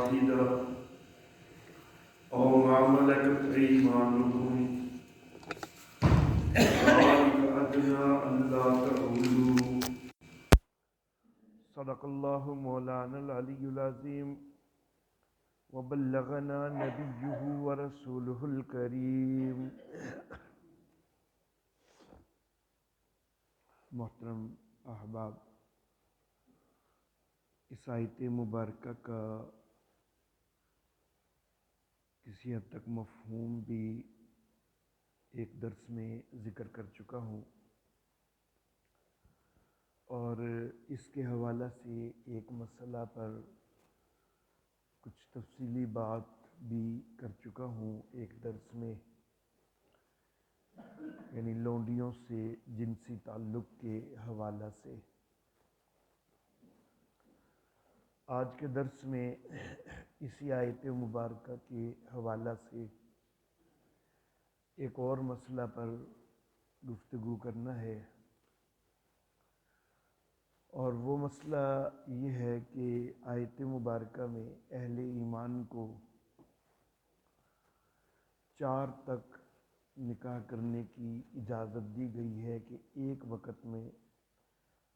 واحدة أو ما ملكت أيمانكم ذلك أدنى ألا تعولوا صدق الله مولانا العلي العظيم وبلغنا نبيه ورسوله الكريم. محترم احباب، اس آیت مبارکہ کا کسی حد تک مفہوم بھی ایک درس میں ذکر کر چکا ہوں، اور اس کے حوالہ سے ایک مسئلہ پر کچھ تفصیلی بات بھی کر چکا ہوں ایک درس میں، یعنی لونڈیوں سے جنسی تعلق کے حوالہ سے. آج کے درس میں اسی آیت مبارکہ کے حوالہ سے ایک اور مسئلہ پر گفتگو کرنا ہے، اور وہ مسئلہ یہ ہے کہ آیت مبارکہ میں اہل ایمان کو 4 تک نکاح کرنے کی اجازت دی گئی ہے کہ ایک وقت میں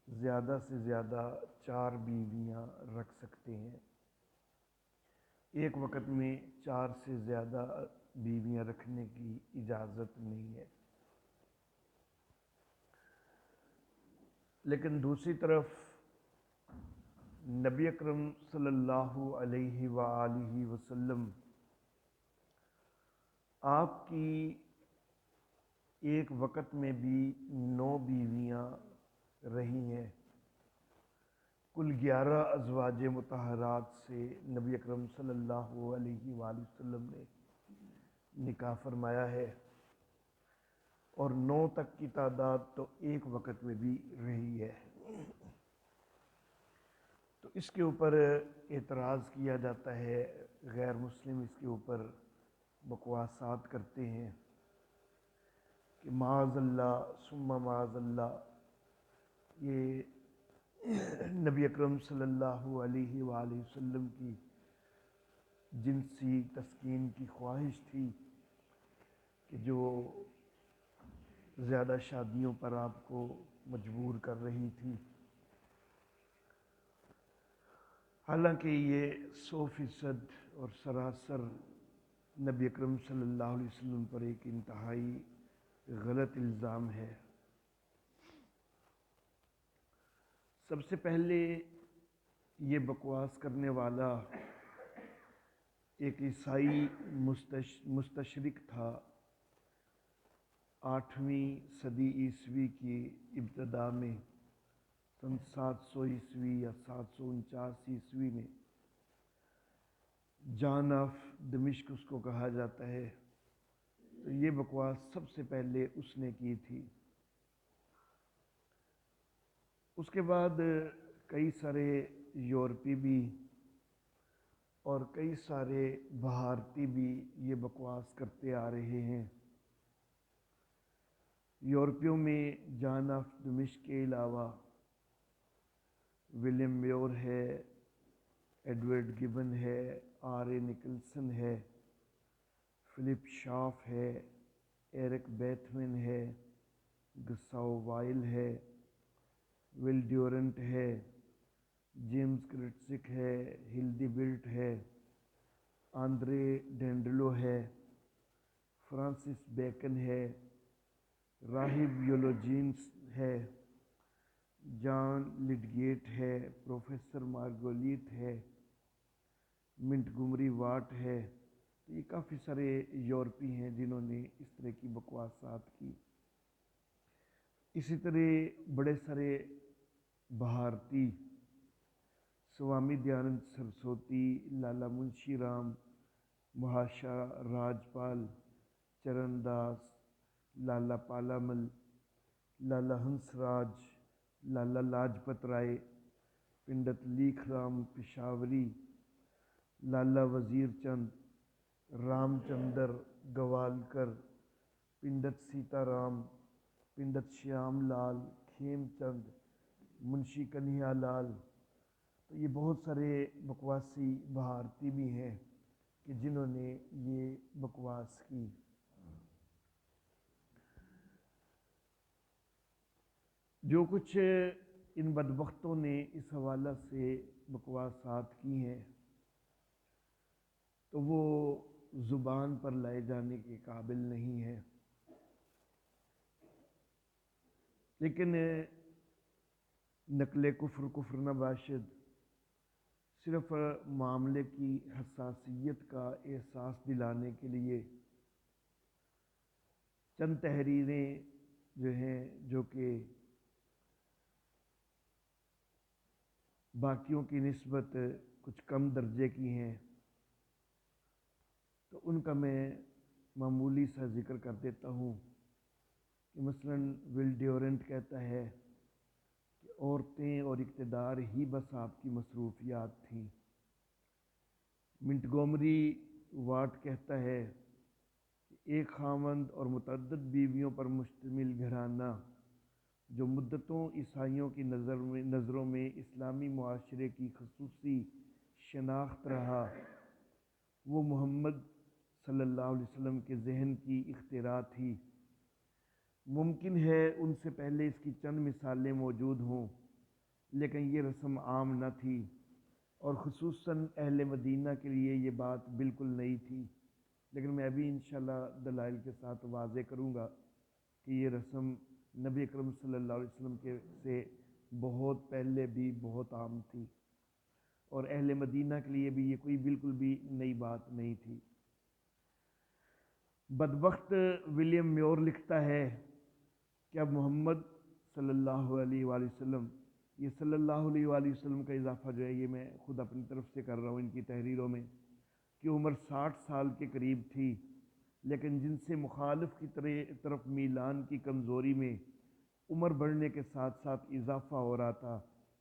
زیادہ سے زیادہ 4 بیویاں رکھ سکتے ہیں. ایک وقت میں 4 سے زیادہ بیویاں رکھنے کی اجازت نہیں ہے. لیکن دوسری طرف نبی اکرم صلی اللہ علیہ وآلہ وسلم آپ کی ایک وقت میں بھی 9 بیویاں رہی ہیں. کل 11 ازواج مطہرات سے نبی اکرم صلی اللہ علیہ وآلہ وسلم نے نکاح فرمایا ہے، اور 9 تک کی تعداد تو ایک وقت میں بھی رہی ہے. تو اس کے اوپر اعتراض کیا جاتا ہے، غیر مسلم اس کے اوپر بکواسات کرتے ہیں کہ معاذ اللہ ثم معاذ اللہ، یہ نبی اکرم صلی اللہ علیہ وآلہ وسلم کی جنسی تسکین کی خواہش تھی کہ جو زیادہ شادیوں پر آپ کو مجبور کر رہی تھی. حالانکہ یہ 100% اور سراسر نبی اکرم صلی اللہ علیہ وسلم پر ایک انتہائی غلط الزام ہے. سب سے پہلے یہ بکواس کرنے والا ایک عیسائی مستشرق تھا 8ویں صدی عیسوی کی ابتدا میں، سن 700 عیسوی یا 749 عیسوی میں. جان آف دمشق اس کو کہا جاتا ہے. تو یہ بکواس سب سے پہلے اس نے کی تھی. اس کے بعد کئی سارے یورپی بھی اور کئی سارے بھارتی بھی یہ بکواس کرتے آ رہے ہیں. یورپیوں میں جان آف دمشق کے علاوہ ولیم میور ہے، ایڈورڈ گبن ہے، آر اے نکلسن ہے، فلپ شاف ہے، ایرک بیتھمن ہے، گساو وائل ہے، ول ڈیورنٹ ہے، جیمز کرٹسک ہے، ہلدی بلٹ ہے، آندرے ڈینڈلو ہے، فرانسس بیکن ہے، راہب یولوجینس ہے، جان لڈگیٹ ہے، پروفیسر مارگولیت ہے، منٹگمری واٹ ہے. یہ کافی سارے یورپی ہیں جنہوں نے اس طرح کی بکواسات کی. اسی طرح بڑے سارے بھارتی، سوامی دیانند سرسوتی، لالا منشی رام، مہاشا راجپال، چرن داس، لالا پالامل، لالا ہنس راج، لالا لاجپت رائے، پنڈت لیکھ رام پشاوری، لالا وزیر چند، رام چندر گوالکر، پنڈت سیتا رام، پنڈت شیام لال کھیم چند، منشی کنہیا لال، تو یہ بہت سارے بکواسی بھارتی بھی ہیں کہ جنہوں نے یہ بکواس کی۔ جو کچھ ان بدبختوں نے اس حوالہ سے بکواسات کی ہیں تو وہ زبان پر لائے جانے کے قابل نہیں ہے، لیکن نقل کفر کفر نہ باشد، صرف معاملے کی حساسیت کا احساس دلانے کے لیے چند تحریریں جو ہیں جو کہ باقیوں کی نسبت کچھ کم درجے کی ہیں، تو ان کا میں معمولی سا ذکر کر دیتا ہوں کہ مثلاً ول ڈیورنٹ کہتا ہے کہ عورتیں اور اقتدار ہی بس آپ کی مصروفیات تھیں۔ منٹگومری واٹ کہتا ہے کہ ایک خاوند اور متعدد بیویوں پر مشتمل گھرانہ جو مدتوں عیسائیوں کی نظروں میں اسلامی معاشرے کی خصوصی شناخت رہا، وہ محمد صلی اللہ علیہ وسلم کے ذہن کی اختراع تھی۔ ممکن ہے ان سے پہلے اس کی چند مثالیں موجود ہوں، لیکن یہ رسم عام نہ تھی، اور خصوصاً اہل مدینہ کے لیے یہ بات بالکل نئی تھی۔ لیکن میں ابھی انشاءاللہ دلائل کے ساتھ واضح کروں گا کہ یہ رسم نبی اکرم صلی اللہ علیہ وسلم کے سے بہت پہلے بھی بہت عام تھی، اور اہل مدینہ کے لیے بھی یہ کوئی بالکل بھی نئی بات نہیں تھی۔ بدبخت ولیم میور لکھتا ہے کہ اب محمد صلی اللہ علیہ وآلہ وسلم، یہ صلی اللہ علیہ وآلہ وسلم کا اضافہ جو ہے یہ میں خود اپنی طرف سے کر رہا ہوں ان کی تحریروں میں، کہ عمر 60 سال کے قریب تھی، لیکن جن سے مخالف کی طرف میلان کی کمزوری میں عمر بڑھنے کے ساتھ ساتھ اضافہ ہو رہا تھا،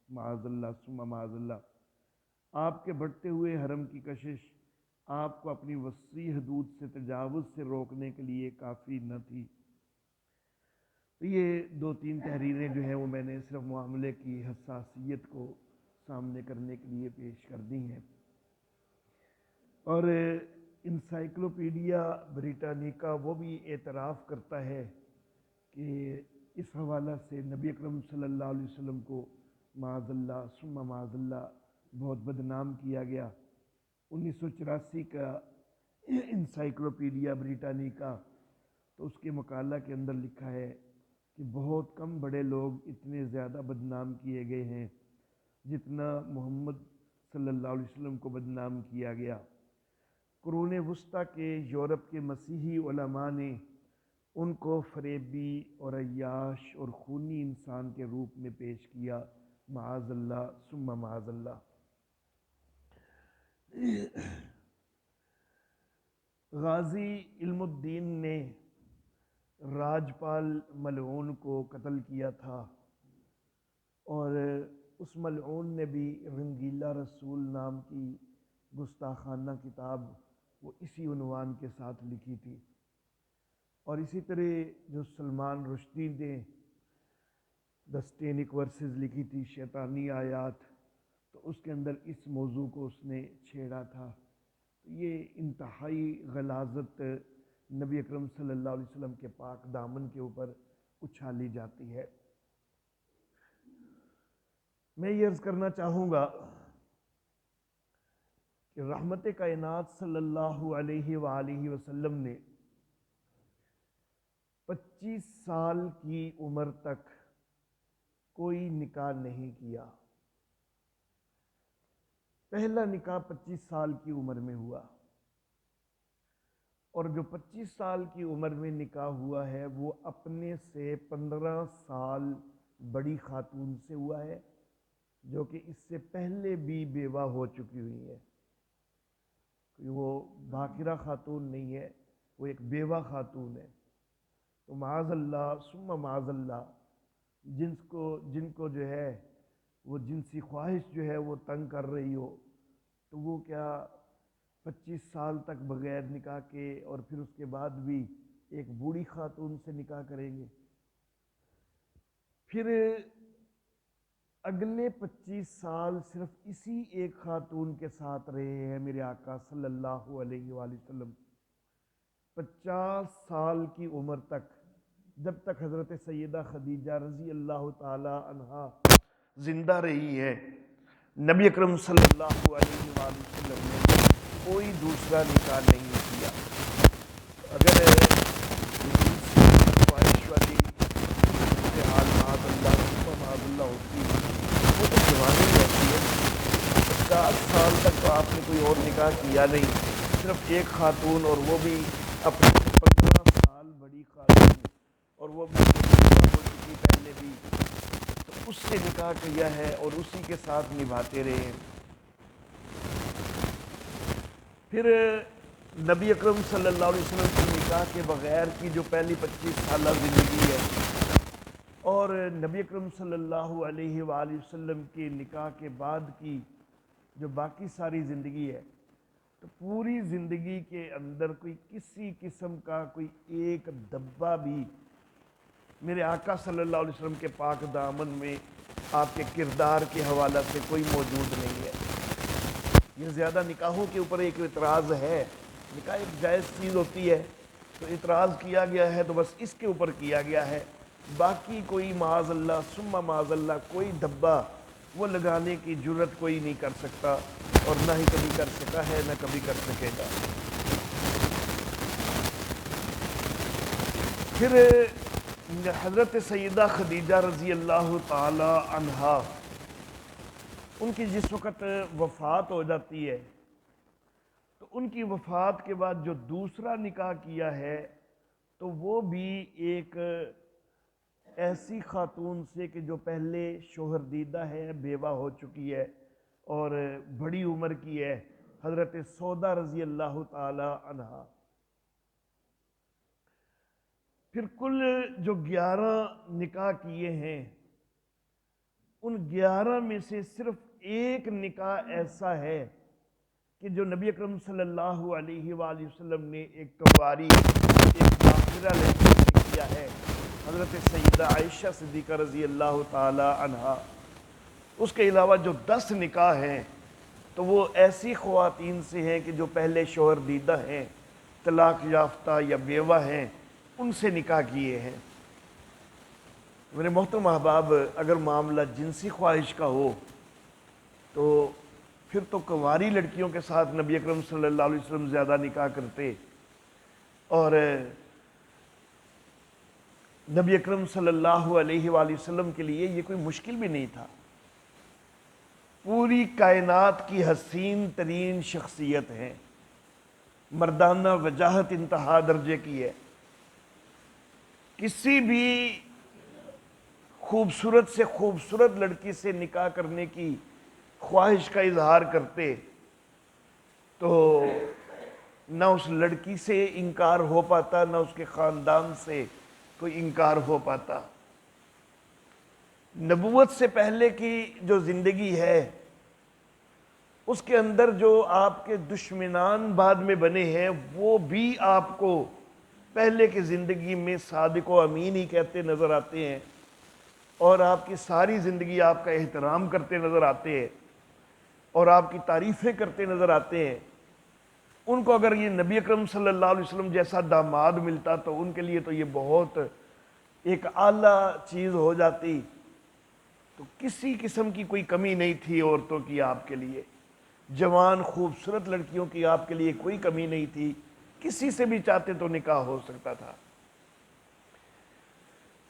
معاذ اللہ ثم معاذ اللہ۔ آپ کے بڑھتے ہوئے حرم کی کشش آپ کو اپنی وسیع حدود سے تجاوز سے روکنے کے لیے کافی نہ تھی۔ تو یہ دو تین تحریریں جو ہیں وہ میں نے صرف معاملے کی حساسیت کو سامنے کرنے کے لیے پیش کر دی ہیں۔ اور انسائکلوپیڈیا بریٹانیکا وہ بھی اعتراف کرتا ہے کہ اس حوالہ سے نبی اکرم صلی اللہ علیہ وسلم کو معاذ اللہ ثم معاذ اللہ بہت بدنام کیا گیا۔ 1984 کا انسائکلوپیڈیا بریٹانیکا تو اس کے مقالہ کے اندر لکھا ہے کہ بہت کم بڑے لوگ اتنے زیادہ بدنام کیے گئے ہیں جتنا محمد صلی اللہ علیہ وسلم کو بدنام کیا گیا۔ قرون وسطیٰ کے یورپ کے مسیحی علماء نے ان کو فریبی اور عیاش اور خونی انسان کے روپ میں پیش کیا، معاذ اللہ ثم معاذ اللہ۔ غازی علم الدین نے راجپال ملعون کو قتل کیا تھا، اور اس ملعون نے بھی رنگیلا رسول نام کی گستاخانہ کتاب وہ اسی عنوان کے ساتھ لکھی تھی۔ اور اسی طرح جو سلمان رشدی نے دی سٹینک ورسز لکھی تھی، شیطانی آیات، تو اس کے اندر اس موضوع کو اس نے چھیڑا تھا۔ یہ انتہائی غلاظت نبی اکرم صلی اللہ علیہ وسلم کے پاک دامن کے اوپر اچھالی جاتی ہے۔ میں یہ عرض کرنا چاہوں گا کہ رحمت کائنات صلی اللہ علیہ وآلہ وسلم نے 25 سال کی عمر تک کوئی نکاح نہیں کیا۔ پہلا نکاح 25 سال کی عمر میں ہوا، اور جو 25 سال کی عمر میں نکاح ہوا ہے وہ اپنے سے 15 سال بڑی خاتون سے ہوا ہے، جو کہ اس سے پہلے بھی بیوہ ہو چکی ہوئی ہے۔ وہ باقرہ خاتون نہیں ہے، وہ ایک بیوہ خاتون ہے۔ تو معاذ اللہ ثم معاذ اللہ، جن کو جو ہے وہ جنسی خواہش جو ہے وہ تنگ کر رہی ہو، تو وہ کیا 25 سال تک بغیر نکاح کے اور پھر اس کے بعد بھی ایک بوڑھی خاتون سے نکاح کریں گے؟ پھر اگلے 25 سال صرف اسی ایک خاتون کے ساتھ رہے ہیں میرے آقا صلی اللہ علیہ وآلہ وسلم۔ 50 سال کی عمر تک، جب تک حضرت سیدہ خدیجہ رضی اللہ تعالی عنہا زندہ رہی ہے، نبی اکرم صلی اللہ علیہ وآلہ وسلم نے کوئی دوسرا نکاح نہیں کیا۔ اگر خواہش والی حال معاذ اللہ ہوتی وہ تو جوانی رہتی ہے۔ 50 سال تک تو آپ نے کوئی اور نکاح کیا نہیں، صرف ایک خاتون، اور وہ بھی اپنے 15 سال بڑی خاتون، اور وہ بھی ہو چکی پہلے بھی، تو اس سے نکاح کیا ہے اور اسی کے ساتھ نبھاتے رہے۔ پھر نبی اکرم صلی اللہ علیہ وسلم کی نکاح کے بغیر کی جو پہلی 25 سالہ زندگی ہے، اور نبی اکرم صلی اللہ علیہ وآلہ وسلم کے نکاح کے بعد کی جو باقی ساری زندگی ہے، تو پوری زندگی کے اندر کوئی کسی قسم کا کوئی ایک دبا بھی میرے آقا صلی اللہ علیہ وسلم کے پاک دامن میں آپ کے کردار کے حوالہ سے کوئی موجود نہیں ہے۔ یہ زیادہ نکاحوں کے اوپر ایک اعتراض ہے، نکاح ایک جائز چیز ہوتی ہے، تو اعتراض کیا گیا ہے تو بس اس کے اوپر کیا گیا ہے، باقی کوئی معاذ اللہ ثم معاذ اللہ کوئی دھبا وہ لگانے کی جرت کوئی نہیں کر سکتا، اور نہ ہی کبھی کر سکا ہے، نہ کبھی کر سکے گا۔ پھر حضرت سیدہ خدیجہ رضی اللہ تعالی عنہا، ان کی جس وقت وفات ہو جاتی ہے، تو ان کی وفات کے بعد جو دوسرا نکاح کیا ہے تو وہ بھی ایک ایسی خاتون سے کہ جو پہلے شوہر دیدہ ہے، بیوہ ہو چکی ہے اور بڑی عمر کی ہے، حضرت سودا رضی اللہ تعالی عنہا۔ پھر کل جو 11 نکاح کیے ہیں، ان 11 میں سے صرف ایک نکاح ایسا ہے کہ جو نبی اکرم صلی اللہ علیہ وآلہ وسلم نے ایک کنواری، ایک باقرہ لڑکی سے کیا ہے، حضرت سیدہ عائشہ صدیقہ رضی اللہ تعالی عنہا۔ اس کے علاوہ جو 10 نکاح ہیں تو وہ ایسی خواتین سے ہیں کہ جو پہلے شوہر دیدہ ہیں، طلاق یافتہ یا بیوہ ہیں، ان سے نکاح کیے ہیں۔ میرے محترم احباب، اگر معاملہ جنسی خواہش کا ہو تو پھر تو کنواری لڑکیوں کے ساتھ نبی اکرم صلی اللہ علیہ وسلم زیادہ نکاح کرتے، اور نبی اکرم صلی اللہ علیہ وآلہ وسلم کے لیے یہ کوئی مشکل بھی نہیں تھا۔ پوری کائنات کی حسین ترین شخصیت ہے، مردانہ وجاہت انتہا درجے کی ہے، کسی بھی خوبصورت سے خوبصورت لڑکی سے نکاح کرنے کی خواہش کا اظہار کرتے تو نہ اس لڑکی سے انکار ہو پاتا، نہ اس کے خاندان سے کوئی انکار ہو پاتا۔ نبوت سے پہلے کی جو زندگی ہے اس کے اندر جو آپ کے دشمنان بعد میں بنے ہیں وہ بھی آپ کو پہلے کی زندگی میں صادق و امین ہی کہتے نظر آتے ہیں، اور آپ کی ساری زندگی آپ کا احترام کرتے نظر آتے ہیں اور آپ کی تعریفیں کرتے نظر آتے ہیں۔ ان کو اگر یہ نبی اکرم صلی اللہ علیہ وسلم جیسا داماد ملتا تو ان کے لیے تو یہ بہت ایک اعلیٰ چیز ہو جاتی۔ تو کسی قسم کی کوئی کمی نہیں تھی عورتوں کی آپ کے لیے، جوان خوبصورت لڑکیوں کی آپ کے لیے کوئی کمی نہیں تھی، کسی سے بھی چاہتے تو نکاح ہو سکتا تھا۔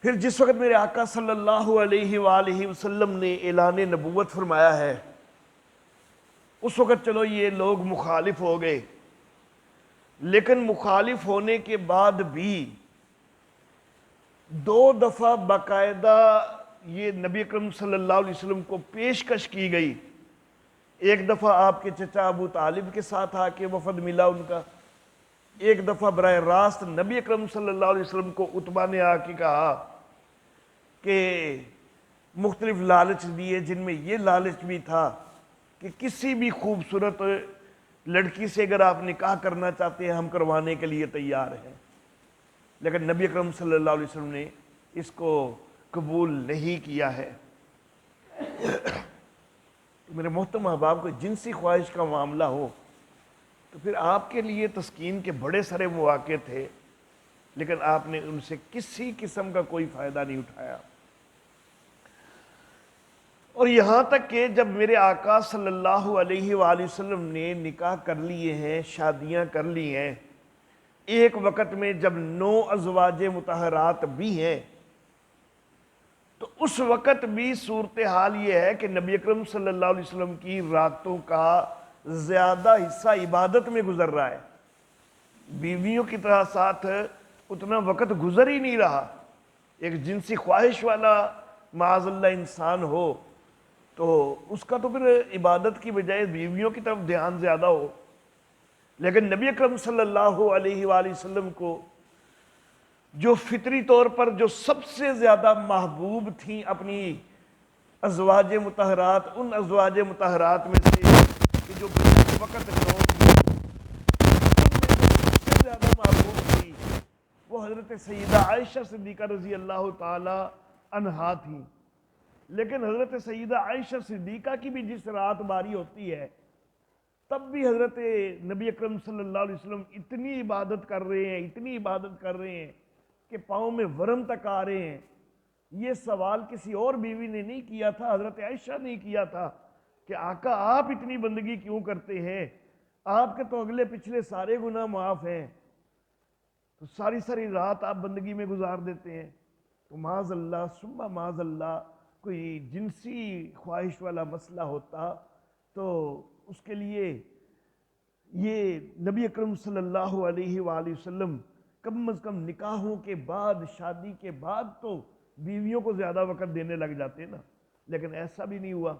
پھر جس وقت میرے آقا صلی اللہ علیہ وآلہ وسلم نے اعلان نبوت فرمایا ہے، اس وقت چلو یہ لوگ مخالف ہو گئے، لیکن مخالف ہونے کے بعد بھی 2 دفعہ باقاعدہ یہ نبی اکرم صلی اللہ علیہ وسلم کو پیشکش کی گئی۔ ایک دفعہ آپ کے چچا ابو طالب کے ساتھ آ کے وفد ملا ان کا، ایک دفعہ براہ راست نبی اکرم صلی اللہ علیہ وسلم کو عتبہ نے آ کے کہا کہ مختلف لالچ دیے، جن میں یہ لالچ بھی تھا کہ کسی بھی خوبصورت لڑکی سے اگر آپ نکاح کرنا چاہتے ہیں ہم کروانے کے لیے تیار ہیں، لیکن نبی اکرم صلی اللہ علیہ وسلم نے اس کو قبول نہیں کیا ہے۔ میرے محترم احباب کو جنسی خواہش کا معاملہ ہو تو پھر آپ کے لیے تسکین کے بڑے سارے مواقع تھے، لیکن آپ نے ان سے کسی قسم کا کوئی فائدہ نہیں اٹھایا۔ اور یہاں تک کہ جب میرے آقا صلی اللہ علیہ وآلہ وسلم نے نکاح کر لیے ہیں، شادیاں کر لی ہیں، ایک وقت میں جب 9 ازواج مطہرات بھی ہیں، تو اس وقت بھی صورتحال یہ ہے کہ نبی اکرم صلی اللہ علیہ وسلم کی راتوں کا زیادہ حصہ عبادت میں گزر رہا ہے، بیویوں کی طرح ساتھ اتنا وقت گزر ہی نہیں رہا۔ ایک جنسی خواہش والا معاذ اللہ انسان ہو تو اس کا تو پھر عبادت کی بجائے بیویوں کی طرف دھیان زیادہ ہو، لیکن نبی اکرم صلی اللہ علیہ وآلہ وسلم کو جو فطری طور پر جو سب سے زیادہ محبوب تھیں اپنی ازواج مطہرات، ان ازواج مطہرات میں سے کہ جو وقت نو تھی، ان میں جو سب سے زیادہ محبوب تھی وہ حضرت سیدہ عائشہ صدیقہ رضی اللہ تعالی عنہا تھیں۔ لیکن حضرت سیدہ عائشہ صدیقہ کی بھی جس رات باری ہوتی ہے، تب بھی حضرت نبی اکرم صلی اللہ علیہ وسلم اتنی عبادت کر رہے ہیں، اتنی عبادت کر رہے ہیں کہ پاؤں میں ورم تک آ رہے ہیں۔ یہ سوال کسی اور بیوی نے نہیں کیا تھا، حضرت عائشہ نے کیا تھا کہ آقا آپ اتنی بندگی کیوں کرتے ہیں؟ آپ کے تو اگلے پچھلے سارے گناہ معاف ہیں، تو ساری ساری رات آپ بندگی میں گزار دیتے ہیں۔ تو معاذ اللہ ثم معاذ اللہ کوئی جنسی خواہش والا مسئلہ ہوتا تو اس کے لیے یہ نبی اکرم صلی اللہ علیہ وآلہ وسلم کم از کم نکاحوں کے بعد، شادی کے بعد تو بیویوں کو زیادہ وقت دینے لگ جاتے نا، لیکن ایسا بھی نہیں ہوا۔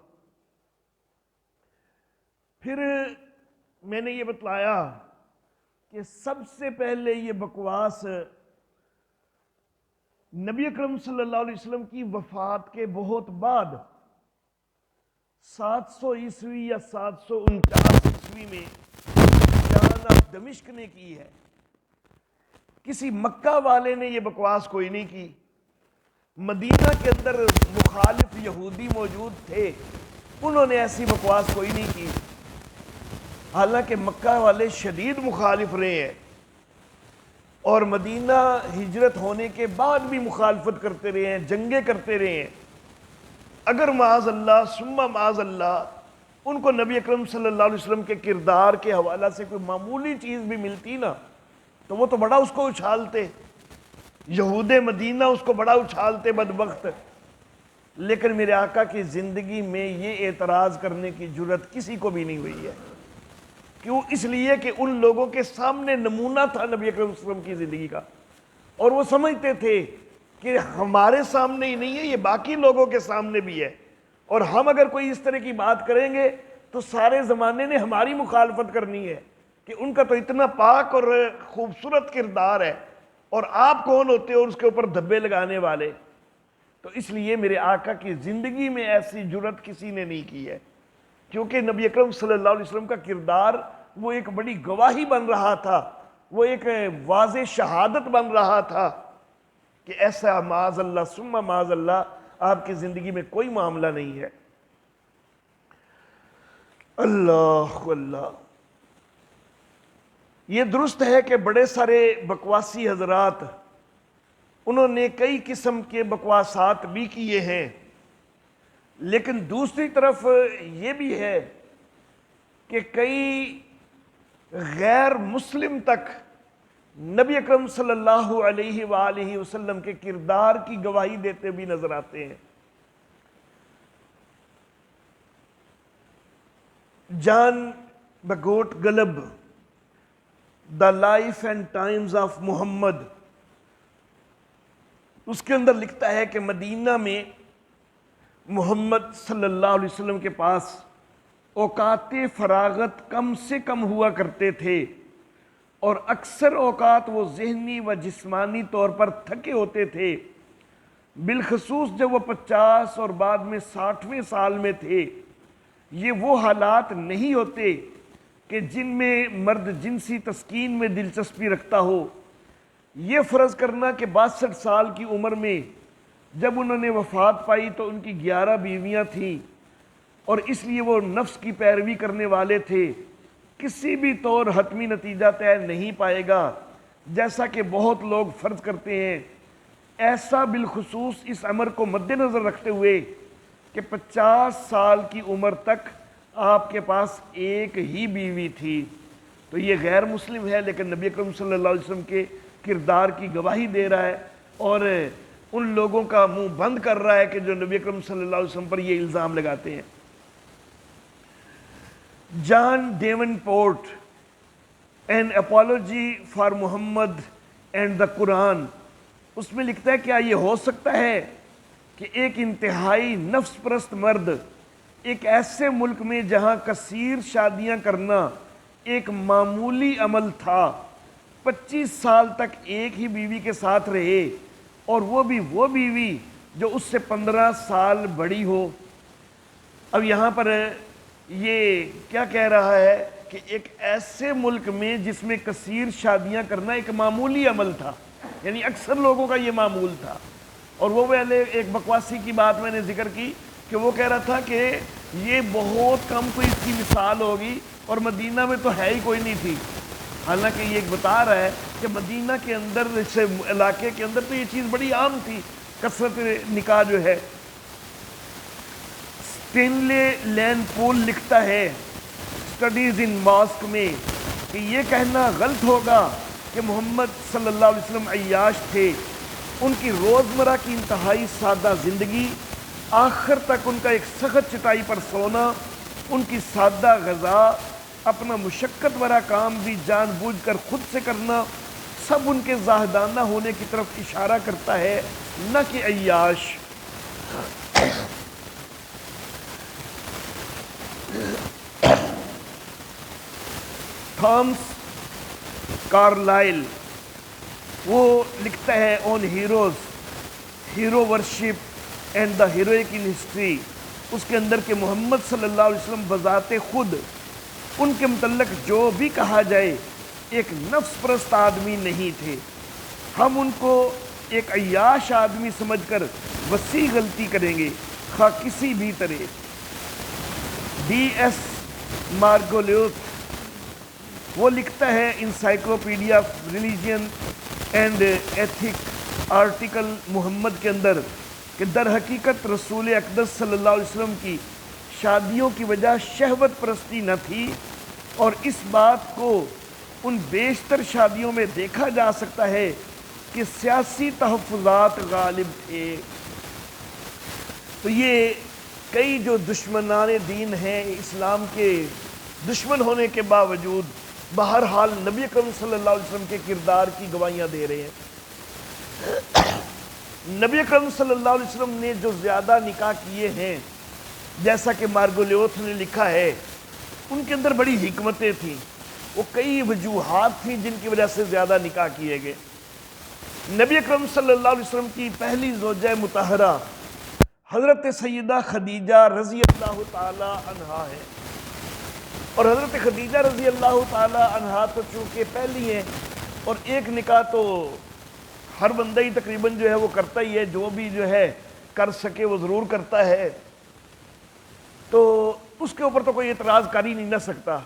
پھر میں نے یہ بتلایا کہ سب سے پہلے یہ بکواس نبی اکرم صلی اللہ علیہ وسلم کی وفات کے بہت بعد 700 عیسوی یا 749 عیسوی میں جان آف دمشق نے کی ہے۔ کسی مکہ والے نے یہ بکواس کوئی نہیں کی۔ مدینہ کے اندر مخالف یہودی موجود تھے، انہوں نے ایسی بکواس کوئی نہیں کی، حالانکہ مکہ والے شدید مخالف رہے ہیں اور مدینہ ہجرت ہونے کے بعد بھی مخالفت کرتے رہے ہیں، جنگیں کرتے رہے ہیں۔ اگر معاذ اللہ ثم معاذ اللہ ان کو نبی اکرم صلی اللہ علیہ وسلم کے کردار کے حوالہ سے کوئی معمولی چیز بھی ملتی نا تو وہ تو بڑا اس کو اچھالتے، یہود مدینہ اس کو بڑا اچھالتے بدبخت۔ لیکن میرے آقا کی زندگی میں یہ اعتراض کرنے کی جرت کسی کو بھی نہیں ہوئی ہے۔ کیوں؟ اس لیے کہ ان لوگوں کے سامنے نمونہ تھا نبی اکرم صلی اللہ علیہ وسلم کی زندگی کا، اور وہ سمجھتے تھے کہ ہمارے سامنے ہی نہیں ہے، یہ باقی لوگوں کے سامنے بھی ہے، اور ہم اگر کوئی اس طرح کی بات کریں گے تو سارے زمانے نے ہماری مخالفت کرنی ہے کہ ان کا تو اتنا پاک اور خوبصورت کردار ہے، اور آپ کون ہوتے ہو اس کے اوپر دھبے لگانے والے؟ تو اس لیے میرے آقا کی زندگی میں ایسی جرت کسی نے نہیں کی ہے، کیونکہ نبی اکرم صلی اللہ علیہ وسلم کا کردار وہ ایک بڑی گواہی بن رہا تھا، وہ ایک واضح شہادت بن رہا تھا کہ ایسا معاذ اللہ ثم معاذ اللہ آپ کی زندگی میں کوئی معاملہ نہیں ہے۔ اللہ اللہ، یہ درست ہے کہ بڑے سارے بکواسی حضرات انہوں نے کئی قسم کے بکواسات بھی کیے ہیں، لیکن دوسری طرف یہ بھی ہے کہ کئی غیر مسلم تک نبی اکرم صلی اللہ علیہ وآلہ وسلم کے کردار کی گواہی دیتے بھی نظر آتے ہیں۔ John Bagot Glubb, the life and times of Muhammad, اس کے اندر لکھتا ہے کہ مدینہ میں محمد صلی اللہ علیہ وسلم کے پاس اوقات فراغت کم سے کم ہوا کرتے تھے، اور اکثر اوقات وہ ذہنی و جسمانی طور پر تھکے ہوتے تھے، بالخصوص جب وہ 50 اور بعد میں 60ویں سال میں تھے۔ یہ وہ حالات نہیں ہوتے کہ جن میں مرد جنسی تسکین میں دلچسپی رکھتا ہو۔ یہ فرض کرنا کہ 62 سال کی عمر میں جب انہوں نے وفات پائی تو ان کی 11 بیویاں تھیں، اور اس لیے وہ نفس کی پیروی کرنے والے تھے۔ کسی بھی طور حتمی نتیجہ طے نہیں پائے گا، جیسا کہ بہت لوگ فرض کرتے ہیں۔ ایسا بالخصوص اس امر کو مد نظر رکھتے ہوئے کہ 50 سال کی عمر تک آپ کے پاس ایک ہی بیوی تھی۔ تو یہ غیر مسلم ہے، لیکن نبی اکرم صلی اللہ علیہ وسلم کے کردار کی گواہی دے رہا ہے، اور ان لوگوں کا منہ بند کر رہا ہے کہ جو نبی اکرم صلی اللہ علیہ وسلم پر یہ الزام لگاتے ہیں۔ John Davenport, an apology for Muhammad and the Quran, اس میں لکھتا ہے کیا یہ ہو سکتا ہے کہ ایک انتہائی نفس پرست مرد ایک ایسے ملک میں جہاں کثیر شادیاں کرنا ایک معمولی عمل تھا 25 سال تک ایک ہی بیوی کے ساتھ رہے، اور وہ بھی وہ بیوی جو اس سے 15 سال بڑی ہو۔ اب یہاں پر یہ کیا کہہ رہا ہے کہ ایک ایسے ملک میں جس میں کثیر شادیاں کرنا ایک معمولی عمل تھا، یعنی اکثر لوگوں کا یہ معمول تھا۔ اور وہ پہلے ایک بکواسی کی بات میں نے ذکر کی کہ وہ کہہ رہا تھا کہ یہ بہت کم کوئی اس کی مثال ہوگی، اور مدینہ میں تو ہے ہی کوئی نہیں تھی۔ حالانکہ یہ ایک بتا رہا ہے کہ مدینہ کے اندر، اس علاقے کے اندر تو یہ چیز بڑی عام تھی، کثرت نکاح جو ہے۔ اسٹینلے لین پول لکھتا ہے اسٹڈیز ان ماسک میں کہ یہ کہنا غلط ہوگا کہ محمد صلی اللہ علیہ وسلم عیاش تھے۔ ان کی روزمرہ کی انتہائی سادہ زندگی، آخر تک ان کا ایک سخت چٹائی پر سونا، ان کی سادہ غذا، اپنا مشقت بھرا کام بھی جان بوجھ کر خود سے کرنا، سب ان کے زاہدانہ ہونے کی طرف اشارہ کرتا ہے، نہ کہ عیاش۔ تھامس کارلائل وہ لکھتا ہے on heroes, hero worship and the heroic in history, اس کے اندر کہ محمد صلی اللہ علیہ وسلم بذات خود ان کے متعلق جو بھی کہا جائے ایک نفس پرست آدمی نہیں تھے۔ ہم ان کو ایک عیاش آدمی سمجھ کر وسیع غلطی کریں گے، خواہ کسی بھی طرح۔ ڈی ایس مارگولیوس وہ لکھتا ہے encyclopedia of religion and ethic article Muhammad کے اندر کہ در حقیقت رسول اقدس صلی اللہ علیہ وسلم کی شادیوں کی وجہ شہوت پرستی نہ تھی، اور اس بات کو ان بیشتر شادیوں میں دیکھا جا سکتا ہے کہ سیاسی تحفظات غالب تھے۔ تو یہ کئی جو دشمنان دین ہیں، اسلام کے دشمن ہونے کے باوجود بہرحال نبی اکرم صلی اللہ علیہ وسلم کے کردار کی گواہیاں دے رہے ہیں۔ نبی اکرم صلی اللہ علیہ وسلم نے جو زیادہ نکاح کیے ہیں، جیسا کہ مارگولیوس نے لکھا ہے، ان کے اندر بڑی حکمتیں تھیں، وہ کئی وجوہات تھیں جن کی وجہ سے زیادہ نکاح کیے گئے۔ نبی اکرم صلی اللہ علیہ وسلم کی پہلی زوجہ مطہرہ حضرت سیدہ خدیجہ رضی اللہ تعالی عنہا ہے، اور حضرت خدیجہ رضی اللہ تعالی عنہا تو چونکہ پہلی ہیں، اور ایک نکاح تو ہر بندہ ہی تقریباً جو ہے وہ کرتا ہی ہے، جو بھی جو ہے کر سکے وہ ضرور کرتا ہے، تو اس کے اوپر تو کوئی اعتراض کر ہی نہیں نہ سکتا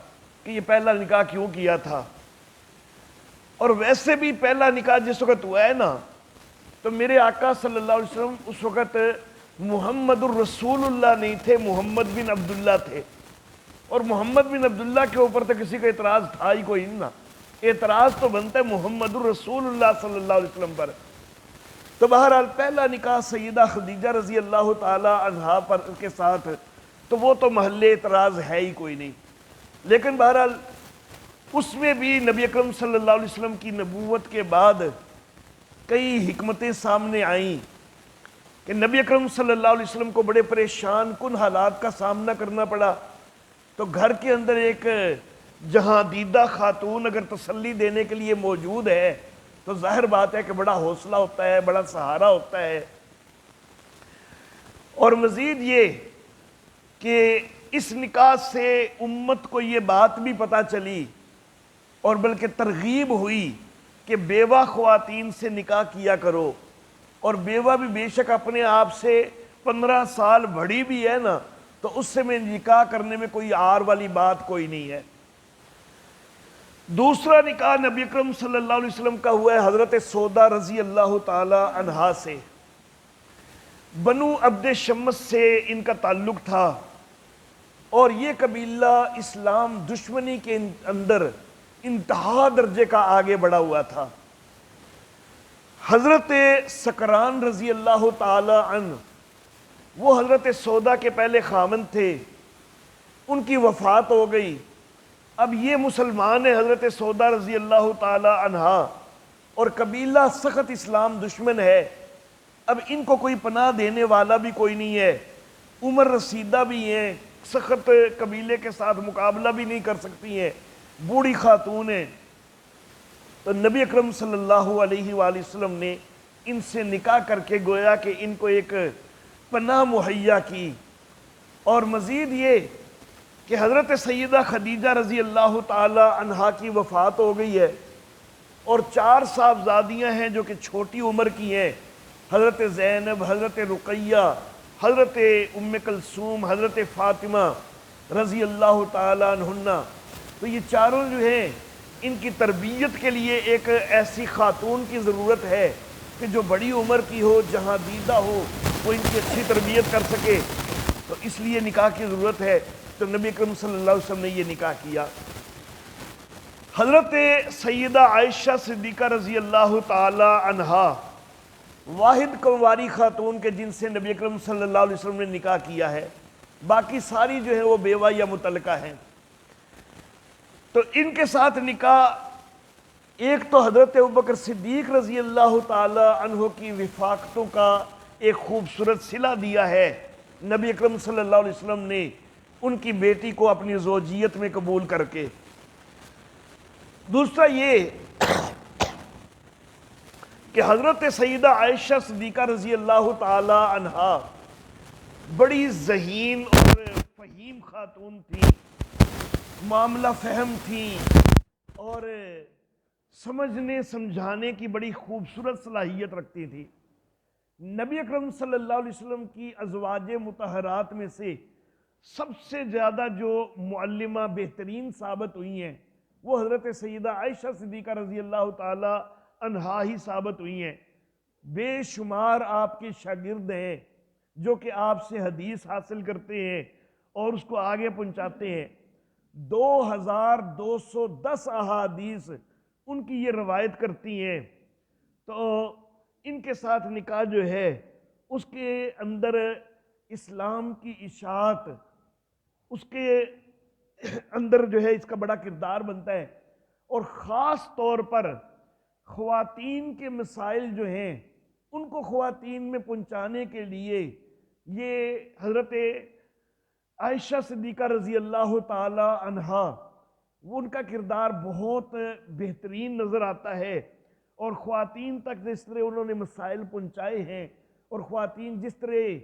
کہ یہ پہلا نکاح کیوں کیا تھا۔ اور ویسے بھی پہلا نکاح جس وقت ہوا ہے نا، تو میرے آقا صلی اللہ علیہ وسلم اس وقت محمد الرسول اللہ نہیں تھے، محمد بن عبداللہ تھے، اور محمد بن عبداللہ کے اوپر تو کسی کا اعتراض تھا ہی کوئی نہیں، اعتراض تو بنتا ہے محمد الرسول اللہ صلی اللہ علیہ وسلم پر۔ تو بہرحال پہلا نکاح سیدہ خدیجہ رضی اللہ تعالی عنہا پر کے ساتھ تو وہ تو محل اعتراض ہے ہی کوئی نہیں، لیکن بہرحال اس میں بھی نبی اکرم صلی اللہ علیہ وسلم کی نبوت کے بعد کئی حکمتیں سامنے آئیں کہ نبی اکرم صلی اللہ علیہ وسلم کو بڑے پریشان کن حالات کا سامنا کرنا پڑا۔ تو گھر کے اندر ایک جہاں دیدہ خاتون اگر تسلی دینے کے لیے موجود ہے تو ظاہر بات ہے کہ بڑا حوصلہ ہوتا ہے، بڑا سہارا ہوتا ہے۔ اور مزید یہ کہ اس نکاح سے امت کو یہ بات بھی پتہ چلی اور بلکہ ترغیب ہوئی کہ بیوہ خواتین سے نکاح کیا کرو، اور بیوہ بھی بے شک اپنے آپ سے 15 سال بڑی بھی ہے نا تو اس سے میں نکاح کرنے میں کوئی عار والی بات کوئی نہیں ہے۔ دوسرا نکاح نبی اکرم صلی اللہ علیہ وسلم کا ہوا ہے حضرت سودا رضی اللہ تعالی عنہا سے۔ بنو عبد شمس سے ان کا تعلق تھا اور یہ قبیلہ اسلام دشمنی کے اندر انتہا درجے کا آگے بڑھا ہوا تھا۔ حضرت سکران رضی اللہ تعالی عنہ وہ حضرت سودا کے پہلے خاوند تھے، ان کی وفات ہو گئی۔ اب یہ مسلمان ہے حضرت سودا رضی اللہ تعالی عنہا اور قبیلہ سخت اسلام دشمن ہے۔ اب ان کو کوئی پناہ دینے والا بھی کوئی نہیں ہے، عمر رسیدہ بھی ہیں، سخت قبیلے کے ساتھ مقابلہ بھی نہیں کر سکتی ہیں، بوڑھی خاتون ہیں۔ تو نبی اکرم صلی اللہ علیہ وآلہ وسلم نے ان سے نکاح کر کے گویا کہ ان کو ایک پناہ مہیا کی۔ اور مزید یہ کہ حضرت سیدہ خدیجہ رضی اللہ تعالی عنہا کی وفات ہو گئی ہے اور 4 صاحبزادیاں ہیں جو کہ چھوٹی عمر کی ہیں، حضرت زینب، حضرت رقیہ، حضرت ام کلثوم، حضرت فاطمہ رضی اللہ تعالی عنہن۔ تو یہ چاروں جو ہیں ان کی تربیت کے لیے ایک ایسی خاتون کی ضرورت ہے کہ جو بڑی عمر کی ہو، جہاں دیدہ ہو، وہ ان کی اچھی تربیت کر سکے، تو اس لیے نکاح کی ضرورت ہے۔ تو نبی اکرم صلی اللہ علیہ وسلم نے یہ نکاح کیا۔ حضرت سیدہ عائشہ صدیقہ رضی اللہ تعالی عنہا واحد کنواری خاتون کے جن سے نبی اکرم صلی اللہ علیہ وسلم نے نکاح کیا ہے، باقی ساری جو ہیں وہ بیوہ یا مطلقہ ہیں۔ تو ان کے ساتھ نکاح ایک تو حضرت ابوبکر صدیق رضی اللہ تعالی عنہ کی وفاقتوں کا ایک خوبصورت صلہ دیا ہے نبی اکرم صلی اللہ علیہ وسلم نے ان کی بیٹی کو اپنی زوجیت میں قبول کر کے۔ دوسرا یہ کہ حضرت سیدہ عائشہ صدیقہ رضی اللہ تعالی عنہا بڑی ذہین اور فہیم خاتون تھی، معاملہ فہم تھی اور سمجھنے سمجھانے کی بڑی خوبصورت صلاحیت رکھتی تھی۔ نبی اکرم صلی اللہ علیہ وسلم کی ازواج مطہرات میں سے سب سے زیادہ جو معلمہ بہترین ثابت ہوئی ہیں وہ حضرت سیدہ عائشہ صدیقہ رضی اللہ تعالی عنہا ہی ثابت ہوئی ہیں۔ بے شمار آپ کے شاگرد ہیں جو کہ آپ سے حدیث حاصل کرتے ہیں اور اس کو آگے پہنچاتے ہیں۔ 2210 احادیث ان کی یہ روایت کرتی ہیں۔ تو ان کے ساتھ نکاح جو ہے اس کے اندر اسلام کی اشاعت، اس کے اندر جو ہے اس کا بڑا کردار بنتا ہے، اور خاص طور پر خواتین کے مسائل جو ہیں ان کو خواتین میں پہنچانے کے لیے یہ حضرت عائشہ صدیقہ رضی اللہ تعالی عنہا وہ ان کا کردار بہت بہترین نظر آتا ہے۔ اور خواتین تک جس طرح انہوں نے مسائل پہنچائے ہیں اور خواتین جس طرح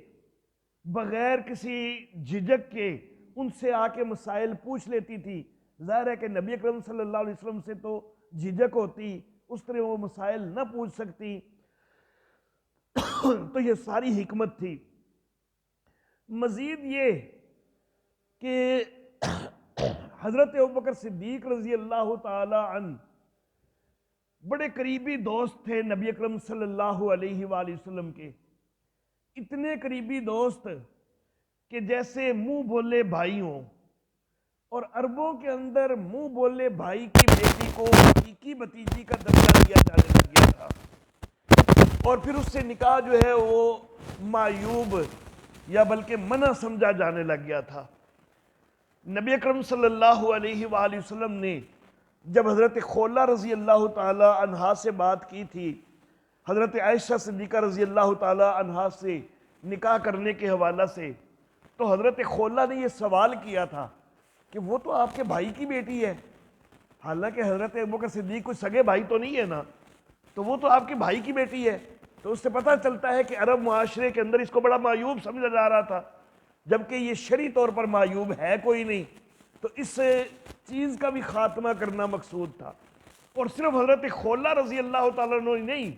بغیر کسی جھجک کے ان سے آ کے مسائل پوچھ لیتی تھی، ظاہر ہے کہ نبی اکرم صلی اللہ علیہ وسلم سے تو جھجک ہوتی، اس طرح وہ مسائل نہ پوچھ سکتی۔ تو یہ ساری حکمت تھی۔ مزید یہ کہ حضرت ابوبکر صدیق رضی اللہ تعالی عنہ بڑے قریبی دوست تھے نبی اکرم صلی اللہ علیہ وآلہ وسلم کے، اتنے قریبی دوست کہ جیسے منہ بولے بھائی ہوں، اور عربوں کے اندر منہ بولے بھائی کی بیٹی کو حقیقی بھتیجی کا درجہ دیا جانے لگ گیا تھا، اور پھر اس سے نکاح جو ہے وہ معیوب یا بلکہ منع سمجھا جانے لگ گیا تھا۔ نبی اکرم صلی اللہ علیہ وآلہ وسلم نے جب حضرت خولہ رضی اللہ تعالی عنہا سے بات کی تھی، حضرت عائشہ صدیقہ رضی اللہ تعالی عنہا سے نکاح کرنے کے حوالہ سے، تو حضرت خولہ نے یہ سوال کیا تھا کہ وہ تو آپ کے بھائی کی بیٹی ہے، حالانکہ حضرت ابوبکر صدیق کوئی سگے بھائی تو نہیں ہے نا، تو وہ تو آپ کے بھائی کی بیٹی ہے۔ تو اس سے پتہ چلتا ہے کہ عرب معاشرے کے اندر اس کو بڑا معیوب سمجھا جا رہا تھا، جبکہ یہ شرعی طور پر معیوب ہے کوئی نہیں۔ تو اس چیز کا بھی خاتمہ کرنا مقصود تھا۔ اور صرف حضرت خولہ رضی اللہ تعالیٰ عنہ نہیں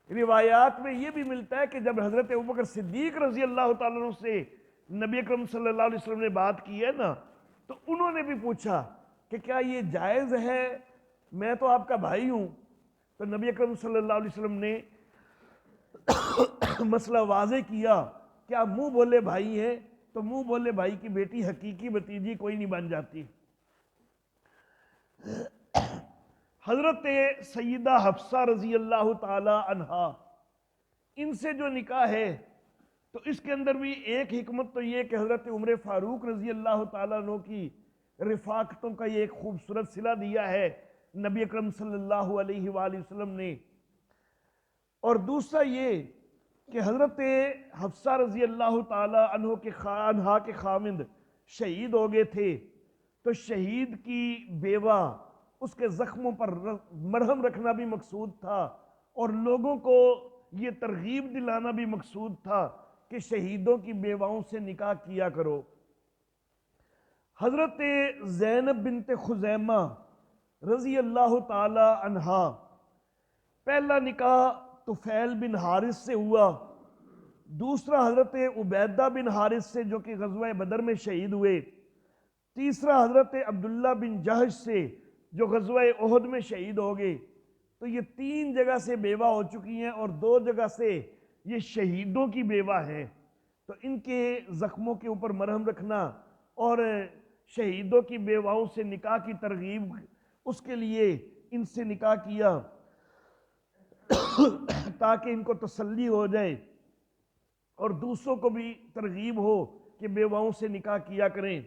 روایات میں یہ بھی ملتا ہے کہ جب حضرت ابوبکر صدیق رضی اللہ تعالیٰ عنہ سے نبی اکرم صلی اللہ علیہ وسلم نے بات کی ہے نا، تو انہوں نے بھی پوچھا کہ کیا یہ جائز ہے، میں تو آپ کا بھائی ہوں. تو نبی اکرم صلی اللہ علیہ وسلم نے مسئلہ واضح کیا کہ آپ منہ بولے بھائی ہیں تو منہ بولے بھائی کی بیٹی حقیقی بھتیجی کوئی نہیں بن جاتی. حضرت سیدہ حفصہ رضی اللہ تعالی عنہا، ان سے جو نکاح ہے تو اس کے اندر بھی ایک حکمت تو یہ کہ حضرت عمر فاروق رضی اللہ تعالیٰ عنہ کی رفاقتوں کا یہ ایک خوبصورت صلہ دیا ہے نبی اکرم صلی اللہ علیہ وآلہ وسلم نے. اور دوسرا یہ کہ حضرت حفصہ رضی اللہ تعالیٰ عنہ کے خامند شہید ہو گئے تھے، تو شہید کی بیوہ اس کے زخموں پر مرہم رکھنا بھی مقصود تھا، اور لوگوں کو یہ ترغیب دلانا بھی مقصود تھا کہ شہیدوں کی بیواؤں سے نکاح کیا کرو. حضرت زینب بنت خزیمہ رضی اللہ تعالی عنہا، پہلا نکاح طفیل بن حارث سے ہوا، دوسرا حضرت عبیدہ بن حارث سے جو کہ غزوہ بدر میں شہید ہوئے، تیسرا حضرت عبداللہ بن جہش سے جو غزوہ احد میں شہید ہو گئے. تو یہ 3 جگہ سے بیوہ ہو چکی ہیں اور 2 جگہ سے یہ شہیدوں کی بیوہ ہیں. تو ان کے زخموں کے اوپر مرہم رکھنا اور شہیدوں کی بیواؤں سے نکاح کی ترغیب، اس کے لیے ان سے نکاح کیا تاکہ ان کو تسلی ہو جائے اور دوسروں کو بھی ترغیب ہو کہ بیواؤں سے نکاح کیا کریں.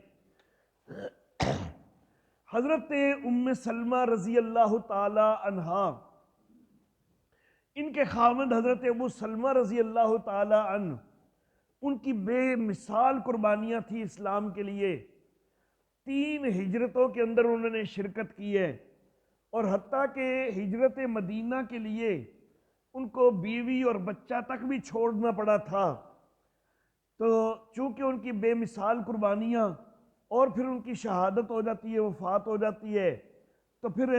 حضرت ام سلمہ رضی اللہ تعالی عنہا، ان کے خاوند حضرت ابو سلمہ رضی اللہ تعالی عنہ، ان کی بے مثال قربانیاں تھی اسلام کے لیے. 3 ہجرتوں کے اندر انہوں نے شرکت کی ہے، اور حتیٰ کہ ہجرت مدینہ کے لیے ان کو بیوی اور بچہ تک بھی چھوڑنا پڑا تھا. تو چونکہ ان کی بے مثال قربانیاں اور پھر ان کی شہادت ہو جاتی ہے، وفات ہو جاتی ہے، تو پھر